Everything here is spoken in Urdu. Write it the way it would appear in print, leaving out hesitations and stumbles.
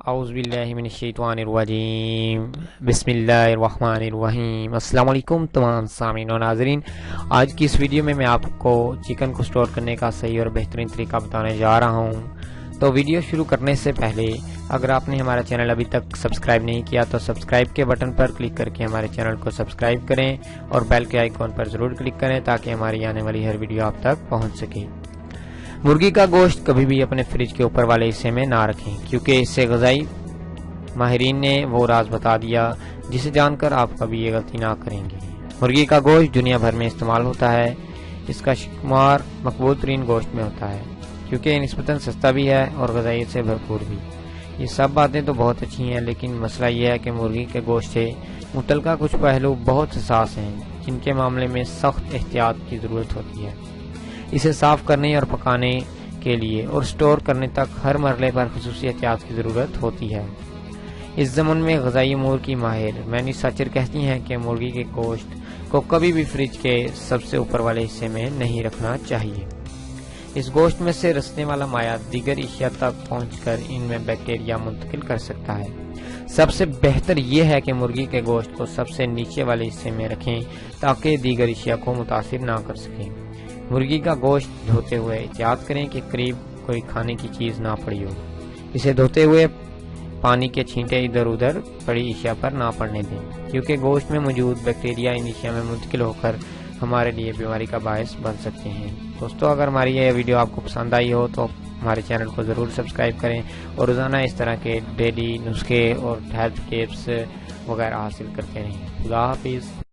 اعوذ باللہ من الشیطان الرجیم بسم اللہ الرحمن الرحیم۔ السلام علیکم تمام سامعین و ناظرین، آج کی اس ویڈیو میں آپ کو چکن کو سٹور کرنے کا صحیح اور بہترین طریقہ بتانے جا رہا ہوں۔ تو ویڈیو شروع کرنے سے پہلے اگر آپ نے ہمارا چینل ابھی تک سبسکرائب نہیں کیا تو سبسکرائب کے بٹن پر کلک کر کے ہمارے چینل کو سبسکرائب کریں اور بیل کے آئیکن پر ضرور کلک کریں تاکہ ہماری آنے والی ہر ویڈیو آپ تک پہنچ سکے۔ مرغی کا گوشت کبھی بھی اپنے فریج کے اوپر والے حصے میں نہ رکھیں، کیونکہ اس سے غذائی ماہرین نے وہ راز بتا دیا جسے جان کر آپ کبھی یہ غلطی نہ کریں گے۔ مرغی کا گوشت دنیا بھر میں استعمال ہوتا ہے، اس کا شمار مقبول ترین گوشت میں ہوتا ہے کیونکہ یہ نسبتاً سستا بھی ہے اور غذائیت سے بھرپور بھی۔ یہ سب باتیں تو بہت اچھی ہیں، لیکن مسئلہ یہ ہے کہ مرغی کے گوشت سے متعلقہ کچھ پہلو بہت حساس ہیں جن کے معاملے میں سخت احتیاط کی ضرورت ہوتی ہے۔ اسے صاف کرنے اور پکانے کے لیے اور سٹور کرنے تک ہر مرحلے پر خصوصی احتیاط کی ضرورت ہوتی ہے۔ اس ضمن میں غذائی امور کی ماہر مینوفیکچرر کہتی ہیں کہ مرغی کے گوشت کو کبھی بھی فریج کے سب سے اوپر والے حصے میں نہیں رکھنا چاہیے۔ اس گوشت میں سے رسنے والا مائع دیگر اشیاء تک پہنچ کر ان میں بیکٹیریا منتقل کر سکتا ہے۔ سب سے بہتر یہ ہے کہ مرغی کے گوشت کو سب سے نیچے والے حصے میں رکھیں تاکہ دیگر اشیاء کو متاثر نہ کر سکیں۔ مرغی کا گوشت دھوتے ہوئے احتیاط کریں کہ قریب کوئی کھانے کی چیز نہ پڑی ہو۔ اسے دھوتے ہوئے پانی کے چھینٹے ادھر ادھر پڑی اشیاء پر نہ پڑنے دیں، کیونکہ گوشت میں موجود بیکٹیریا ان اشیاء میں منتقل ہو کر ہمارے لیے بیماری کا باعث بن سکتے ہیں۔ دوستو، اگر ہماری یہ ویڈیو آپ کو پسند آئی ہو تو ہمارے چینل کو ضرور سبسکرائب کریں اور روزانہ اس طرح کے ڈیلی نسخے اور ہیلتھ ٹپس وغیرہ حاصل کرتے رہیں۔ خدا حافظ۔